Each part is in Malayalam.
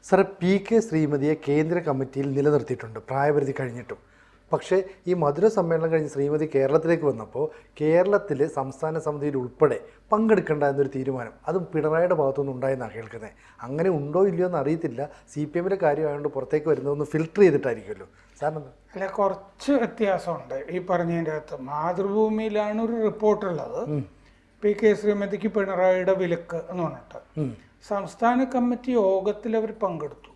സാറേ, പി.കെ. ശ്രീമതിയെ കേന്ദ്ര കമ്മിറ്റിയിൽ നിലനിർത്തിയിട്ടുണ്ട് പ്രായപരിധി കഴിഞ്ഞിട്ടും. പക്ഷേ ഈ മധുര സമ്മേളനം കഴിഞ്ഞ് ശ്രീമതി കേരളത്തിലേക്ക് വന്നപ്പോൾ കേരളത്തിൽ സംസ്ഥാന സമിതിയിൽ ഉൾപ്പെടെ പങ്കെടുക്കേണ്ട എന്നൊരു തീരുമാനം അതും പിണറായിയുടെ ഭാഗത്തുനിന്ന് ഉണ്ടായെന്നാണ് കേൾക്കുന്നത്. അങ്ങനെ ഉണ്ടോ ഇല്ലയോ എന്ന് അറിയത്തില്ല. CPM-ലെ കാര്യമായതുകൊണ്ട് പുറത്തേക്ക് വരുന്നതൊന്ന് ഫിൽട്ടർ ചെയ്തിട്ടായിരിക്കുമല്ലോ സാറിന്? അല്ല, കുറച്ച് വ്യത്യാസമുണ്ട് ഈ പറഞ്ഞതിൻ്റെ അകത്ത്. മാതൃഭൂമിയിലാണ് ഒരു റിപ്പോർട്ടുള്ളത്, പി.കെ. ശ്രീമതിക്ക് പിണറായിയുടെ വിലക്ക് എന്ന് പറഞ്ഞിട്ട്. സംസ്ഥാന കമ്മിറ്റി യോഗത്തിൽ അവർ പങ്കെടുത്തു.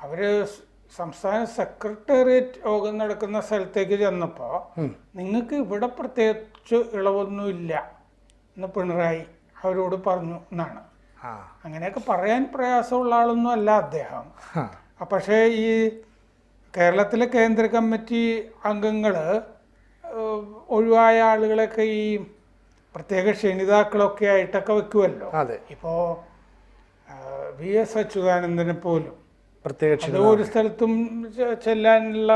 അവർ സംസ്ഥാന സെക്രട്ടേറിയറ്റ് യോഗം നടക്കുന്ന സ്ഥലത്തേക്ക് ചെന്നപ്പോൾ നിങ്ങൾക്ക് ഇവിടെ പ്രത്യേകിച്ച് ഇളവൊന്നുമില്ല എന്ന് പിണറായി അവരോട് പറഞ്ഞു എന്നാണ്. അങ്ങനെയൊക്കെ പറയാൻ പ്രയാസമുള്ള ആളൊന്നും അല്ല അദ്ദേഹം. പക്ഷേ ഈ കേരളത്തിലെ കേന്ദ്ര കമ്മിറ്റി അംഗങ്ങൾ ഒഴിവായ ആളുകളൊക്കെ ഈ പ്രത്യേക ക്ഷണിതാക്കളൊക്കെ ആയിട്ടൊക്കെ വെക്കുമല്ലോ. ഇപ്പോൾ VS അച്യുതാനന്ദനെ പോലും പ്രത്യേക ഒരു സ്ഥലത്തും ചെല്ലാനുള്ള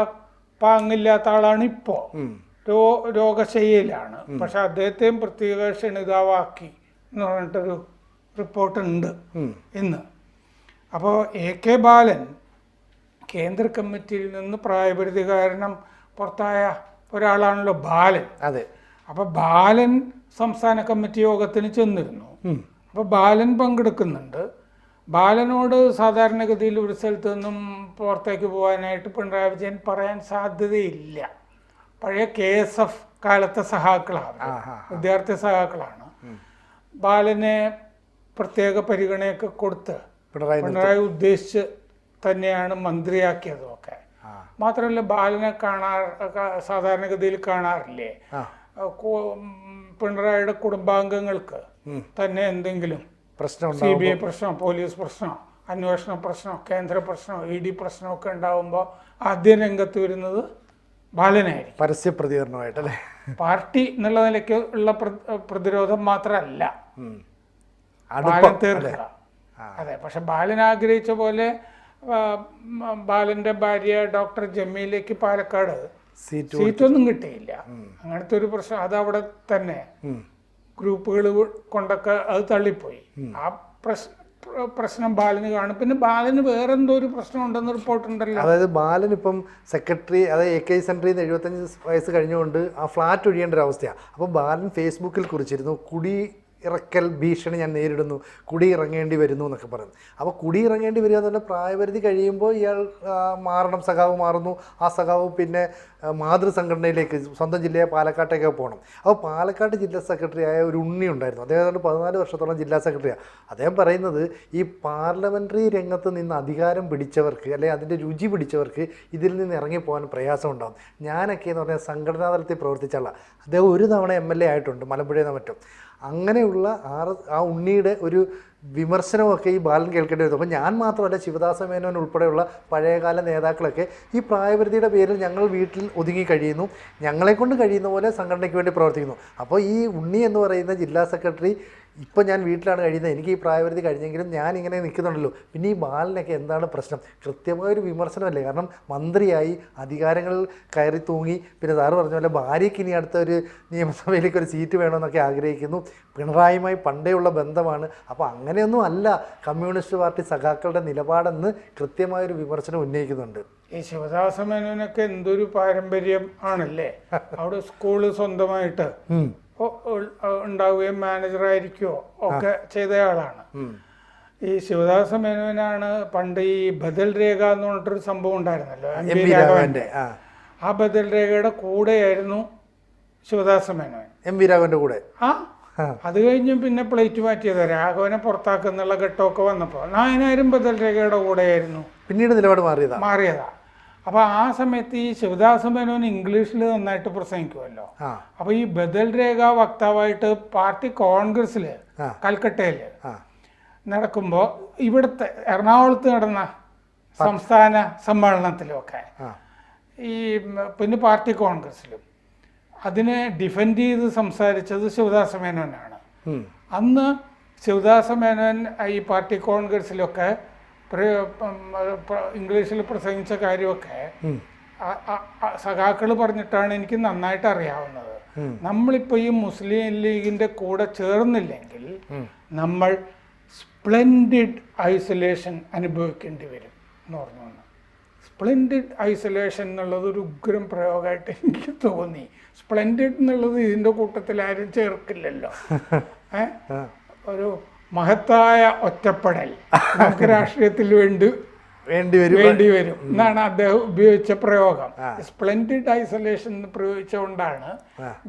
പാങ്ങില്ലാത്ത ആളാണ്. ഇപ്പോൾ രോഗശയ്യയിലാണ്. പക്ഷെ അദ്ദേഹത്തെയും പ്രത്യേക ക്ഷണിതാവാക്കി എന്ന് പറഞ്ഞിട്ടൊരു റിപ്പോർട്ടുണ്ട് ഇന്ന്. അപ്പോൾ AK ബാലൻ കേന്ദ്ര കമ്മിറ്റിയിൽ നിന്ന് പ്രായപരിധി കാരണം പുറത്തായ ഒരാളാണല്ലോ ബാലൻ. അപ്പോൾ ബാലൻ സംസ്ഥാന കമ്മിറ്റി യോഗത്തിന് ചെന്നിരുന്നു. അപ്പോൾ ബാലൻ പങ്കെടുക്കുന്നുണ്ട്. ബാലനോട് സാധാരണഗതിയിൽ ഒരു സ്ഥലത്ത് നിന്നും പുറത്തേക്ക് പോകാനായിട്ട് പിണറായി വിജയൻ പറയാൻ സാധ്യതയില്ല. പഴയ KSF കാലത്തെ സഹാക്കളാണ്, വിദ്യാർത്ഥി സഹാക്കളാണ്. ബാലനെ പ്രത്യേക പരിഗണനയൊക്കെ കൊടുത്ത് പിണറായി ഉദ്ദേശിച്ച് തന്നെയാണ് മന്ത്രിയാക്കിയതുമൊക്കെ. മാത്രമല്ല, ബാലനെ സാധാരണഗതിയിൽ കാണാറില്ലേ. പിണറായിയുടെ കുടുംബാംഗങ്ങൾക്ക് തന്നെ എന്തെങ്കിലും പ്രശ്നം, CBI പ്രശ്നം, പോലീസ് പ്രശ്നം, അന്വേഷണ പ്രശ്നം, കേന്ദ്ര പ്രശ്നം, ED പ്രശ്നമൊക്കെ ഉണ്ടാകുമ്പോൾ ആദ്യം രംഗത്ത് വരുന്നത് ബാലനായിരിക്കും. പരസ്യ പ്രതികരണമായിട്ടല്ലേ. പാർട്ടി എന്നുള്ള നിലയ്ക്ക് ഉള്ള പ്രതിരോധം മാത്രമല്ല ബാലൻ തീർക്കുക. അതെ, പക്ഷെ ബാലൻ ആഗ്രഹിച്ച പോലെ ബാലന്റെ ഭാര്യ ഡോക്ടർ ജമീലയ്ക്ക് പാലക്കാട് സീറ്റൊന്നും കിട്ടിയില്ല. അങ്ങനത്തെ ഒരു പ്രശ്നം അതവിടെ തന്നെ ഗ്രൂപ്പുകൾ കൊണ്ടൊക്കെ അത് തള്ളിപ്പോയി. ആ പ്രശ്നം ബാലന് കാണും. പിന്നെ ബാലന് വേറെന്തോ ഒരു പ്രശ്നം ഉണ്ടെന്ന് റിപ്പോർട്ടുണ്ടല്ലോ. അതായത് ബാലൻ ഇപ്പം സെക്രട്ടറി, അതായത് AK സെൻറ്ററിൽ നിന്ന് 75 വയസ്സ് കഴിഞ്ഞുകൊണ്ട് ആ ഫ്ലാറ്റ് ഒഴിയേണ്ട ഒരു അവസ്ഥയാണ്. അപ്പം ബാലൻ ഫേസ്ബുക്കിൽ കുറിച്ചിരുന്നു, കുടിയിറക്കൽ ഭീഷണി ഞാൻ നേരിടുന്നു, കുടിയിറങ്ങേണ്ടി വരുന്നു എന്നൊക്കെ പറയുന്നു. അപ്പോൾ കുടിയിറങ്ങേണ്ടി വരിക എന്ന് പറഞ്ഞാൽ പ്രായപരിധി കഴിയുമ്പോൾ ഇയാൾ മാറണം, സഖാവ് മാറുന്നു. ആ സഖാവ് പിന്നെ മാതൃസംഘടനയിലേക്ക് സ്വന്തം ജില്ലയെ പാലക്കാട്ടേക്ക് പോകണം. അപ്പോൾ പാലക്കാട് ജില്ലാ സെക്രട്ടറി ആയ ഒരു ഉണ്ണി ഉണ്ടായിരുന്നു. അദ്ദേഹം 14 വർഷത്തോളം ജില്ലാ സെക്രട്ടറിയാണ്. അദ്ദേഹം പറയുന്നത് ഈ പാർലമെൻ്ററി രംഗത്ത് നിന്ന് അധികാരം പിടിച്ചവർക്ക്, അല്ലെങ്കിൽ അതിൻ്റെ രുചി പിടിച്ചവർക്ക് ഇതിൽ നിന്ന് ഇറങ്ങിപ്പോകാൻ പ്രയാസം ഉണ്ടാകും. ഞാനൊക്കെ എന്ന് പറഞ്ഞാൽ സംഘടനാ തലത്തിൽ പ്രവർത്തിച്ച ആളാണ്. അദ്ദേഹം ഒരു തവണ MLA ആയിട്ടുണ്ട്, മലമ്പുഴയിൽ നിന്ന് മറ്റും. അങ്ങനെയുള്ള ആ ഉണ്ണിയുടെ ഒരു വിമർശനമൊക്കെ ഈ ബാലൻ കേൾക്കേണ്ടി വരുന്നു. അപ്പോൾ ഞാൻ മാത്രമല്ല, ശിവദാസ മേനോൻ ഉൾപ്പെടെയുള്ള പഴയകാല നേതാക്കളൊക്കെ ഈ പ്രായപരിധിയുടെ പേരിൽ ഞങ്ങൾ വീട്ടിൽ ഒതുങ്ങി കഴിയുന്നു, ഞങ്ങളെക്കൊണ്ട് കഴിയുന്ന പോലെ സംഘടനയ്ക്ക് വേണ്ടി പ്രവർത്തിക്കുന്നു. അപ്പോൾ ഈ ഉണ്ണി എന്ന് പറയുന്ന ജില്ലാ സെക്രട്ടറി ഇപ്പോൾ ഞാൻ വീട്ടിലാണ് കഴിയുന്നത്, എനിക്ക് ഈ പ്രായപരിധി കഴിഞ്ഞെങ്കിലും ഞാൻ ഇങ്ങനെ നിൽക്കുന്നുണ്ടല്ലോ, പിന്നെ ഈ ബാലനൊക്കെ എന്താണ് പ്രശ്നം? കൃത്യമായൊരു വിമർശനമല്ലേ. കാരണം മന്ത്രിയായി അധികാരങ്ങളിൽ കയറി തൂങ്ങി, പിന്നെ സാറ് പറഞ്ഞ പോലെ ഭാര്യയ്ക്ക് ഇനി അടുത്ത ഒരു നിയമസഭയിലേക്ക് ഒരു സീറ്റ് വേണമെന്നൊക്കെ ആഗ്രഹിക്കുന്നു. പിണറായിയുമായി പണ്ടേയുള്ള ബന്ധമാണ്. അപ്പോൾ അങ്ങനെയൊന്നും അല്ല കമ്മ്യൂണിസ്റ്റ് പാർട്ടി സഖാക്കളുടെ നിലപാടെന്ന് കൃത്യമായൊരു വിമർശനം ഉന്നയിക്കുന്നുണ്ട്. ഈ ശിവദാസ മേനോനൊക്കെ എന്തൊരു പാരമ്പര്യം ആണല്ലേ. അവിടെ സ്കൂള് സ്വന്തമായിട്ട് ഉണ്ടാവുകയും മാനേജറായിരിക്കുകയോ ഒക്കെ ചെയ്തയാളാണ്. ഈ ശിവദാസ മേനോനാണ് പണ്ട് ഈ ബദൽ രേഖ എന്ന് പറഞ്ഞിട്ടൊരു സംഭവം ഉണ്ടായിരുന്നല്ലോ, MP രാഘവന്റെ. ആ ബദൽ രേഖയുടെ കൂടെയായിരുന്നു ശിവദാസ മേനോൻ, MP രാഘവന്റെ കൂടെ. അത് കഴിഞ്ഞും പിന്നെ പ്ലേറ്റ് മാറ്റിയത് രാഘവനെ പുറത്താക്കുന്നുള്ള ഘട്ടമൊക്കെ വന്നപ്പോൾ 4000 ബദൽ രേഖയുടെ കൂടെയായിരുന്നു. പിന്നീട് നിലപാട് മാറിയതാ. അപ്പോൾ ആ സമയത്ത് ഈ ശിവദാസ മേനോൻ ഇംഗ്ലീഷിൽ നന്നായിട്ട് പ്രസംഗിക്കുമല്ലോ. അപ്പോൾ ഈ ബദൽ രേഖ വക്താവായിട്ട് പാർട്ടി കോൺഗ്രസ്സിൽ കൽക്കട്ടയിൽ നടക്കുമ്പോൾ ഇവിടുത്തെ എറണാകുളത്ത് നടന്ന സംസ്ഥാന സമ്മേളനത്തിലുമൊക്കെ ഈ പിന്നെ പാർട്ടി കോൺഗ്രസ്സിലും അതിനെ ഡിഫെൻഡ് ചെയ്ത് സംസാരിച്ചത് ശിവദാസ മേനോനാണ്. അന്ന് ശിവദാസ മേനോൻ ഈ പാർട്ടി കോൺഗ്രസ്സിലൊക്കെ ഇംഗ്ലീഷിൽ പ്രസംഗിച്ച കാര്യമൊക്കെ സഖാക്കൾ പറഞ്ഞിട്ടാണ് എനിക്ക് നന്നായിട്ട് അറിയാവുന്നത്. നമ്മളിപ്പോൾ ഈ മുസ്ലിം ലീഗിൻ്റെ കൂടെ ചേർന്നില്ലെങ്കിൽ നമ്മൾ സ്പ്ലെൻഡിഡ് ഐസൊലേഷൻ അനുഭവിക്കേണ്ടി വരും എന്ന് പറഞ്ഞു. സ്പ്ലെൻഡിഡ് ഐസൊലേഷൻ എന്നുള്ളത് ഒരു ഉഗ്രം പ്രയോഗമായിട്ട് എനിക്ക് തോന്നി. സ്പ്ലെൻഡിഡ് എന്നുള്ളത് ഇതിൻ്റെ കൂട്ടത്തിൽ ആരും ചേർക്കില്ലല്ലോ. ഒരു മഹത്തായ ഒറ്റപ്പെടൽ നമുക്ക് രാഷ്ട്രീയത്തിൽ വേണ്ടി വരും എന്നാണ് അദ്ദേഹം ഉപയോഗിച്ച പ്രയോഗം. സ്പ്ലെൻഡിഡ് ഐസൊലേഷൻ എന്ന് പ്രയോഗിച്ചുകൊണ്ടാണ്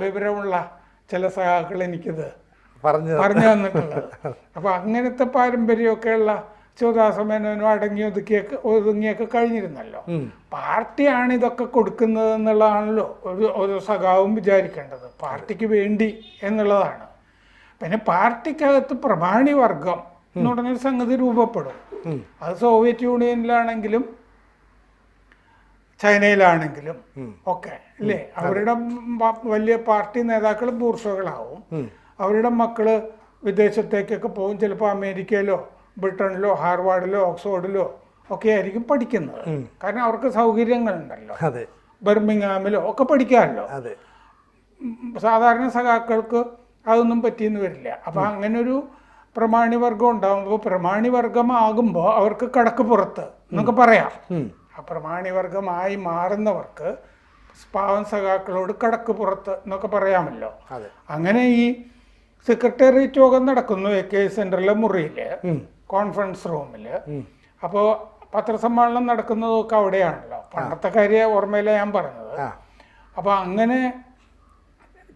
വിവരമുള്ള ചില സഹാക്കൾ എനിക്കിത് പറഞ്ഞു തന്നിട്ടുള്ളത്. അപ്പൊ അങ്ങനത്തെ പാരമ്പര്യമൊക്കെയുള്ള ശിവദാസമേനോനും ഒതുങ്ങിയൊക്കെ കഴിഞ്ഞിരുന്നല്ലോ. പാർട്ടിയാണ് ഇതൊക്കെ കൊടുക്കുന്നത് എന്നുള്ളതാണല്ലോ ഒരു സഖാവും വിചാരിക്കേണ്ടത്. പാർട്ടിക്ക് വേണ്ടി എന്നുള്ളതാണ്. പിന്നെ പാർട്ടിക്കകത്ത് പ്രമാണി വർഗം എന്ന് പറഞ്ഞൊരു സംഗതി രൂപപ്പെടും. അത് സോവിയറ്റ് യൂണിയനിലാണെങ്കിലും ചൈനയിലാണെങ്കിലും ഒക്കെ അല്ലേ. അവരുടെ വലിയ പാർട്ടി നേതാക്കൾ ബൂർഷകളാവും. അവരുടെ മക്കള് വിദേശത്തേക്കൊക്കെ പോകും. ചിലപ്പോൾ അമേരിക്കയിലോ ബ്രിട്ടനിലോ ഹാർവാർഡിലോ ഓക്സ്ഫോർഡിലോ ഒക്കെ ആയിരിക്കും പഠിക്കുന്നത്. കാരണം അവർക്ക് സൗകര്യങ്ങളുണ്ടല്ലോ. ബർമിംഗ്ഹാമിലോ ഒക്കെ പഠിക്കാമല്ലോ. സാധാരണ സഖാക്കൾക്ക് അതൊന്നും പറ്റിയെന്ന് വരില്ല. അപ്പം അങ്ങനെ ഒരു പ്രമാണി വർഗം ഉണ്ടാകുമ്പോൾ പ്രമാണി വർഗമാകുമ്പോൾ അവർക്ക് കടക്ക് പുറത്ത് എന്നൊക്കെ പറയാം. ആ പ്രമാണി വർഗമായി മാറുന്നവർക്ക് പാവൻ സഖാക്കളോട് കടക്ക് പുറത്ത് എന്നൊക്കെ പറയാമല്ലോ. അങ്ങനെ ഈ സെക്രട്ടേറിയറ്റ് യോഗം നടക്കുന്നു AK സെന്ററിലെ മുറിയിൽ, കോൺഫറൻസ് റൂമിൽ. അപ്പോൾ പത്രസമ്മേളനം നടക്കുന്നതൊക്കെ അവിടെയാണല്ലോ. പണ്ടത്തെ കാര്യം ഓർമ്മയിലാണ് ഞാൻ പറഞ്ഞത്. അപ്പോൾ അങ്ങനെ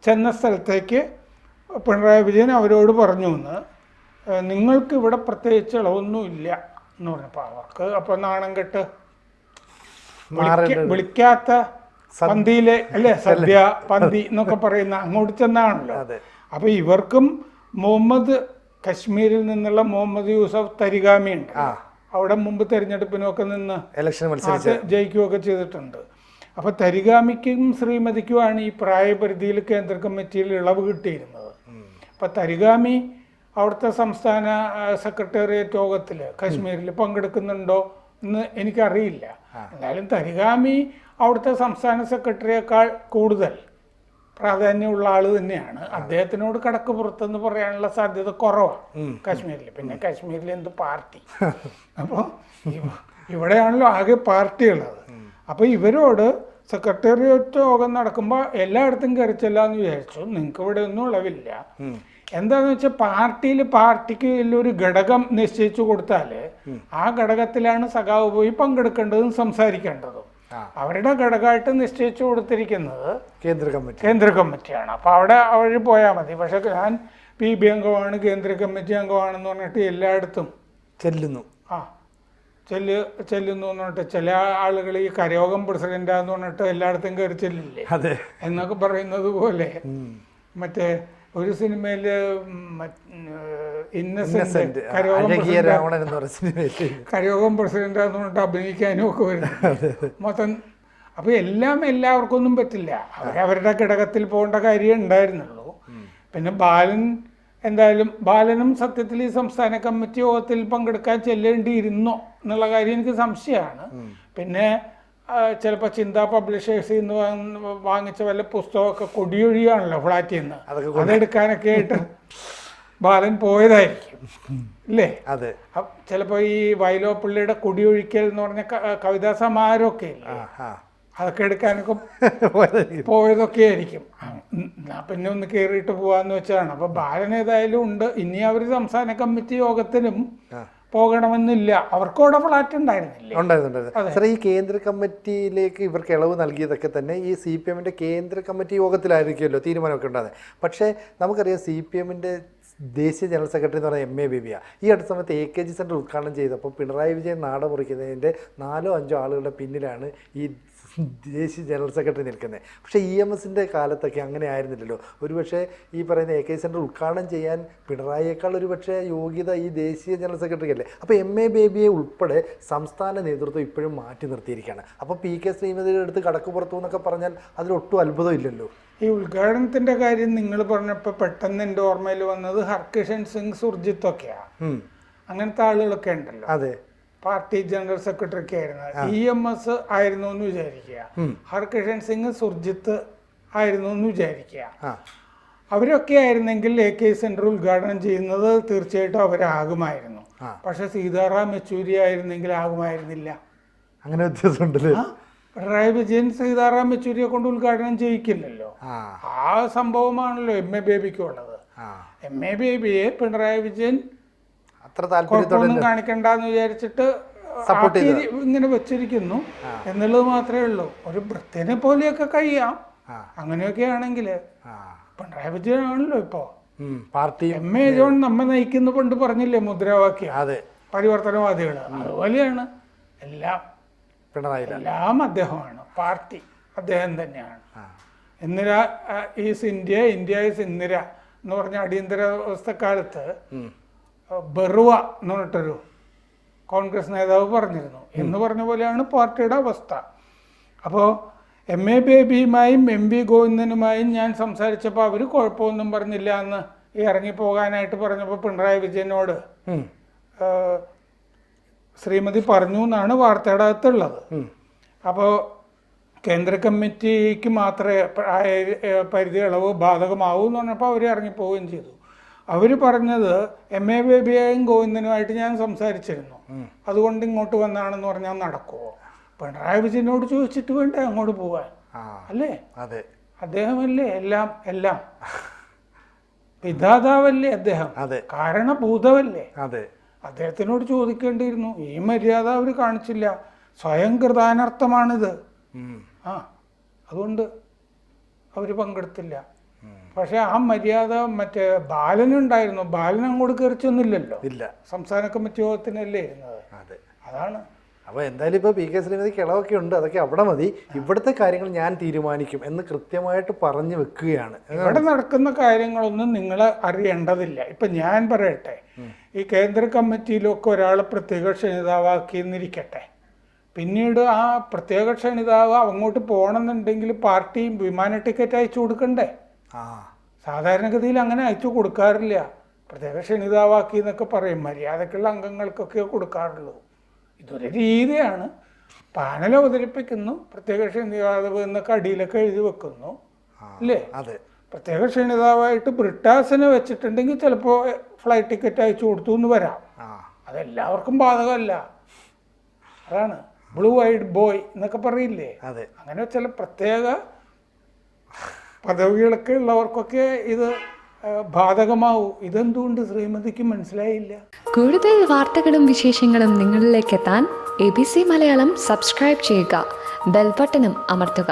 ചെന്ന സ്ഥലത്തേക്ക് പിണറായി വിജയൻ അവരോട് പറഞ്ഞു എന്ന്, നിങ്ങൾക്ക് ഇവിടെ പ്രത്യേകിച്ച് ഇളവൊന്നുമില്ല എന്ന് പറഞ്ഞപ്പോൾ അവർക്ക് അപ്പോൾ നാണം കെട്ട് വിളിക്കാത്ത പന്തിയിലെ അല്ലേ സദ്യ പന്തി എന്നൊക്കെ പറയുന്ന അങ്ങോട്ട് ചെന്നാണല്ലോ. അപ്പൊ ഇവർക്കും കശ്മീരിൽ നിന്നുള്ള മുഹമ്മദ് യൂസഫ് തരിഗാമി ഉണ്ട്. അവിടെ മുമ്പ് തെരഞ്ഞെടുപ്പിനൊക്കെ നിന്ന് ജയിക്കുകയൊക്കെ ചെയ്തിട്ടുണ്ട്. അപ്പൊ തരിഗാമിക്കും ശ്രീമതിക്കുമാണ് ഈ പ്രായപരിധിയിൽ കേന്ദ്ര കമ്മിറ്റിയിൽ ഇളവ് കിട്ടിയിരുന്നത്. അപ്പൊ തരിഗാമി അവിടുത്തെ സംസ്ഥാന സെക്രട്ടേറിയറ്റ് യോഗത്തിൽ കശ്മീരിൽ പങ്കെടുക്കുന്നുണ്ടോ എന്ന് എനിക്കറിയില്ല. എന്നാലും തരിഗാമി അവിടുത്തെ സംസ്ഥാന സെക്രട്ടറിയേക്കാൾ കൂടുതൽ പ്രാധാന്യമുള്ള ആള് തന്നെയാണ്. അദ്ദേഹത്തിനോട് കടക്ക് പുറത്തെന്ന് പറയാനുള്ള സാധ്യത കുറവാണ് കാശ്മീരിൽ. പിന്നെ കാശ്മീരിൽ എന്ത് പാർട്ടി? അപ്പോൾ ഇവിടെയാണല്ലോ ആകെ പാർട്ടി ഉള്ളത്. അപ്പോൾ ഇവരോട് സെക്രട്ടേറിയറ്റ് യോഗം നടക്കുമ്പോൾ എല്ലായിടത്തും കയറി ചെല്ലാന്ന് വിചാരിച്ചു. നിങ്ങൾക്ക് ഇവിടെ ഒന്നും ഇളവില്ല. എന്താന്ന് വെച്ചാൽ പാർട്ടിക്ക് ഒരു ഘടകം നിശ്ചയിച്ചു കൊടുത്താൽ ആ ഘടകത്തിലാണ് സഖാവ് പോയി പങ്കെടുക്കേണ്ടതും സംസാരിക്കേണ്ടതും. അവരുടെ ഘടകമായിട്ട് നിശ്ചയിച്ചു കൊടുത്തിരിക്കുന്നത് കേന്ദ്ര കമ്മിറ്റിയാണ്. അപ്പോൾ അവർ പോയാൽ മതി. പക്ഷെ ഞാൻ PB അംഗമാണ്, കേന്ദ്ര കമ്മിറ്റി അംഗമാണെന്ന് പറഞ്ഞിട്ട് എല്ലായിടത്തും ചെല്ലുന്നു എന്ന് പറഞ്ഞിട്ട് ചില ആളുകൾ ഈ കരയോഗം പ്രസിഡന്റാന്ന് പറഞ്ഞിട്ട് എല്ലായിടത്തും കയറി ചെല്ലില്ലേ എന്നൊക്കെ പറയുന്നത് പോലെ മറ്റേ ഒരു സിനിമയില് ഇന്നസെന്റ് കരയോഗം പ്രസിഡന്റാന്ന് പറഞ്ഞിട്ട് അഭിനയിക്കാനും ഒക്കെ വരുന്നത് മൊത്തം. അപ്പൊ എല്ലാവർക്കൊന്നും പറ്റില്ല. അവരവരുടെ ഘടകത്തിൽ പോകേണ്ട കാര്യം ഉണ്ടായിരുന്നുള്ളൂ. പിന്നെ ബാലനും സത്യത്തിൽ ഈ സംസ്ഥാന കമ്മിറ്റി യോഗത്തിൽ പങ്കെടുക്കാൻ ചെല്ലേണ്ടിയിരുന്നോ എന്നുള്ള കാര്യം എനിക്ക് സംശയമാണ്. പിന്നെ ചിലപ്പോൾ ചിന്താ പബ്ലിഷേഴ്സിൽ നിന്ന് വാങ്ങിച്ച വല്ല പുസ്തകമൊക്കെ കൊടിയൊഴിയാണല്ലോ ഫ്ലാറ്റിൽ നിന്ന്, അതെടുക്കാനൊക്കെ ആയിട്ട് ബാലൻ പോയതായിരിക്കും ഇല്ലേ. ചിലപ്പോൾ ഈ വയലോപ്പള്ളിയുടെ കൊടിയൊഴിക്കൽ എന്ന് പറഞ്ഞ കവിതാ സമാഹാരമൊക്കെ ഇല്ലേ, അതൊക്കെ എടുക്കാനൊക്കെ പോയതൊക്കെ ആയിരിക്കും. പിന്നെ ഒന്ന് കയറിയിട്ട് പോവാന്ന് വെച്ചാണ്. അപ്പൊ ബാലൻ ഏതായാലും ഉണ്ട്. ഇനി അവർ സംസ്ഥാന കമ്മിറ്റി യോഗത്തിനും പോകണമെന്നില്ല. അവർക്ക് അവിടെ ഫ്ലാറ്റ് ഉണ്ടായിരുന്നില്ല. ഈ കേന്ദ്ര കമ്മിറ്റിയിലേക്ക് ഇവർക്ക് ഇളവ് നൽകിയതൊക്കെ തന്നെ ഈ CPM-ന്റെ കേന്ദ്ര കമ്മിറ്റി യോഗത്തിലായിരിക്കുമല്ലോ തീരുമാനമൊക്കെ ഉണ്ടാകുന്നത്. പക്ഷേ നമുക്കറിയാം CPM-ന്റെ ദേശീയ ജനറൽ സെക്രട്ടറി എന്ന് പറയുന്നത് MA ബേബിയാണ്. ഈ അടുത്ത സമയത്ത് AKG സെൻറ്റർ ഉദ്ഘാടനം ചെയ്തപ്പോൾ പിണറായി വിജയൻ നാട മുറിക്കുന്നതിൻ്റെ 4-5 ആളുകളുടെ പിന്നിലാണ് ഈ ദേശീയ ജനറൽ സെക്രട്ടറി നിൽക്കുന്നത്. പക്ഷേ EMS-ൻ്റെ കാലത്തൊക്കെ അങ്ങനെ ആയിരുന്നില്ലല്ലോ. ഒരുപക്ഷെ ഈ പറയുന്ന AKG സെൻറ്റർ ഉദ്ഘാടനം ചെയ്യാൻ പിണറായിയേക്കാൾ ഒരുപക്ഷെ യോഗ്യത ഈ ദേശീയ ജനറൽ സെക്രട്ടറിക്കല്ലേ. അപ്പോൾ MA ബേബിയെ ഉൾപ്പെടെ സംസ്ഥാന നേതൃത്വം ഇപ്പോഴും മാറ്റി നിർത്തിയിരിക്കുകയാണ്. അപ്പോൾ PK ശ്രീമതിയുടെ അടുത്ത് കടക്ക് പുറത്തു എന്നൊക്കെ പറഞ്ഞാൽ അതിലൊട്ടും അത്ഭുതമില്ലല്ലോ. ഈ ഉദ്ഘാടനത്തിൻ്റെ കാര്യം നിങ്ങൾ പറഞ്ഞപ്പോൾ പെട്ടെന്ന് എൻ്റെ ഓർമ്മയിൽ വന്നത് ഹർകിഷൻ സിംഗ് സുർജിത്ത് ഒക്കെയാണ്. അങ്ങനത്തെ ആളുകളൊക്കെ ഉണ്ടല്ലോ. അതെ, പാർട്ടി ജനറൽ സെക്രട്ടറിക്ക് ആയിരുന്നു. EMS ആയിരുന്നു എന്ന് വിചാരിക്കുക, ഹർകിഷൻ സിംഗ് സുർജിത്ത് ആയിരുന്നു എന്ന് വിചാരിക്കുക. അവരൊക്കെ ആയിരുന്നെങ്കിൽ AK സെൻറ്റർ ഉദ്ഘാടനം ചെയ്യുന്നത് തീർച്ചയായിട്ടും അവരാകുമായിരുന്നു. പക്ഷെ സീതാറാം യെച്ചൂരി ആയിരുന്നെങ്കിൽ ആകുമായിരുന്നില്ല. അങ്ങനെ വ്യത്യാസമുണ്ടല്ലേ? പിണറായി വിജയൻ സീതാറാം യെച്ചൂരിയെ കൊണ്ട് ഉദ്ഘാടനം ചെയ്യിക്കില്ലല്ലോ. ആ സംഭവമാണല്ലോ MA ബേബിക്കുള്ളത്. MA ബേബിയെ പിണറായി വിജയൻ അത്ര കുഴപ്പമൊന്നും കാണിക്കണ്ടെന്ന് വിചാരിച്ചിട്ട് ഇങ്ങനെ വെച്ചിരിക്കുന്നു എന്നുള്ളത് മാത്രമേ ഉള്ളൂ. ഒരു വൃത്തിനെ പോലെയൊക്കെ കഴിയാം. അങ്ങനെയൊക്കെ ആണെങ്കിൽ പിണറായി വിജയനാണല്ലോ ഇപ്പോ പാർട്ടി. MA ജോൺ നമ്മെ നയിക്കുന്നു കൊണ്ട് പറഞ്ഞില്ലേ മുദ്രാവാക്യം, പരിവർത്തനവാദികൾ. അതുപോലെയാണ് എല്ലാം. എല്ലാം അദ്ദേഹമാണ്, പാർട്ടി അദ്ദേഹം തന്നെയാണ്. Indira is India, India is Indira എന്ന് പറഞ്ഞ അടിയന്തരാവസ്ഥക്കാലത്ത് ബറുവ എന്ന് പറഞ്ഞിട്ടൊരു കോൺഗ്രസ് നേതാവ് പറഞ്ഞിരുന്നു. എന്ന് പറഞ്ഞ പോലെയാണ് പാർട്ടിയുടെ അവസ്ഥ. അപ്പോൾ MA ബേബിയുമായും MV ഗോവിന്ദനുമായും ഞാൻ സംസാരിച്ചപ്പോൾ അവർ കുഴപ്പമൊന്നും പറഞ്ഞില്ല എന്ന് ഇറങ്ങിപ്പോകാനായിട്ട് പറഞ്ഞപ്പോൾ പിണറായി വിജയനോട് ശ്രീമതി പറഞ്ഞു എന്നാണ് വാർത്തയുടെ അകത്തുള്ളത്. അപ്പോൾ കേന്ദ്ര കമ്മിറ്റിക്ക് മാത്രമേ പരിധി ഇളവ് ബാധകമാവൂ എന്ന് പറഞ്ഞപ്പോൾ അവർ ഇറങ്ങിപ്പോവുകയും ചെയ്തു. അവർ പറഞ്ഞത് MA ബേബിയെയും ഗോവിന്ദനുമായിട്ട് ഞാൻ സംസാരിച്ചിരുന്നു, അതുകൊണ്ട് ഇങ്ങോട്ട് വന്നാണെന്ന് പറഞ്ഞാൽ നടക്കുമോ? പിണറായി വിജയനോട് ചോദിച്ചിട്ട് വേണ്ടേ അങ്ങോട്ട് പോകാൻ, അല്ലേ? അദ്ദേഹമല്ലേ എല്ലാം എല്ലാം, വിധാതാവല്ലേ അദ്ദേഹം, കാരണഭൂതമല്ലേ? അദ്ദേഹത്തിനോട് ചോദിക്കേണ്ടിയിരുന്നു. ഈ മര്യാദ അവർ കാണിച്ചില്ല. സ്വയം കൃതാനർത്ഥമാണിത്. അതുകൊണ്ട് അവർ പങ്കെടുത്തില്ല. പക്ഷെ ആ മര്യാദ മറ്റേ ബാലനുണ്ടായിരുന്നു. ബാലൻ അങ്ങോട്ട് കയറിച്ചൊന്നുമില്ലല്ലോ. സംസ്ഥാന കമ്മിറ്റി യോഗത്തിനല്ലേ ഇരുന്നത്. അതാണ്. അപ്പോൾ എന്തായാലും ഇപ്പോൾ PK ശ്രീമതിക്ക് ഇളവൊക്കെ ഉണ്ട്, അതൊക്കെ അവിടെ മതി, ഇവിടുത്തെ കാര്യങ്ങൾ ഞാൻ തീരുമാനിക്കും എന്ന് കൃത്യമായിട്ട് പറഞ്ഞു വെക്കുകയാണ്. ഇവിടെ നടക്കുന്ന കാര്യങ്ങളൊന്നും നിങ്ങൾ അറിയേണ്ടതില്ല. ഇപ്പം ഞാൻ പറയട്ടെ, ഈ കേന്ദ്ര കമ്മിറ്റിയിലൊക്കെ ഒരാളെ പ്രത്യേക ക്ഷണിതാവാക്കി എന്നിരിക്കട്ടെ, പിന്നീട് ആ പ്രത്യേക ക്ഷണിതാവ് അങ്ങോട്ട് പോകണമെന്നുണ്ടെങ്കിൽ പാർട്ടി വിമാന ടിക്കറ്റ് അയച്ചു കൊടുക്കണ്ടേ? സാധാരണഗതിയിൽ അങ്ങനെ അയച്ചു കൊടുക്കാറില്ല. പ്രത്യേക ക്ഷണിതാവാക്കി എന്നൊക്കെ പറയും, മര്യാദക്കുള്ള അംഗങ്ങൾക്കൊക്കെ കൊടുക്കാറുള്ളൂ. ഇതൊരു രീതിയാണ്. പാനൽ അവതരിപ്പിക്കുന്നു, പ്രത്യേക ക്ഷണിതാവ് എന്നൊക്കെ അടിയിലൊക്കെ എഴുതി വെക്കുന്നു, അല്ലേ? പ്രത്യേക ക്ഷണിതാവായിട്ട് ബ്രിട്ടാസിനെ വെച്ചിട്ടുണ്ടെങ്കിൽ ചിലപ്പോൾ ഫ്ലൈറ്റ് ടിക്കറ്റ് അയച്ചു കൊടുത്തു എന്ന് വരാം. അതെല്ലാവർക്കും ബാധകമല്ല. അതാണ് ബ്ലൂ ഐഡ് ബോയ് എന്നൊക്കെ പറയില്ലേ? അങ്ങനെ ചില പ്രത്യേക പദവികളൊക്കെ ഉള്ളവർക്കൊക്കെ ഇത് ബാധകമാവും. ഇതെന്തുകൊണ്ട് ശ്രീമതിക്ക് മനസ്സിലായില്ല? കൂടുതൽ വാർത്തകളും വിശേഷങ്ങളും നിങ്ങളിലേക്ക് എത്താൻ ABC മലയാളം സബ്സ്ക്രൈബ് ചെയ്യുക, ബെൽ ബട്ടണും അമർത്തുക.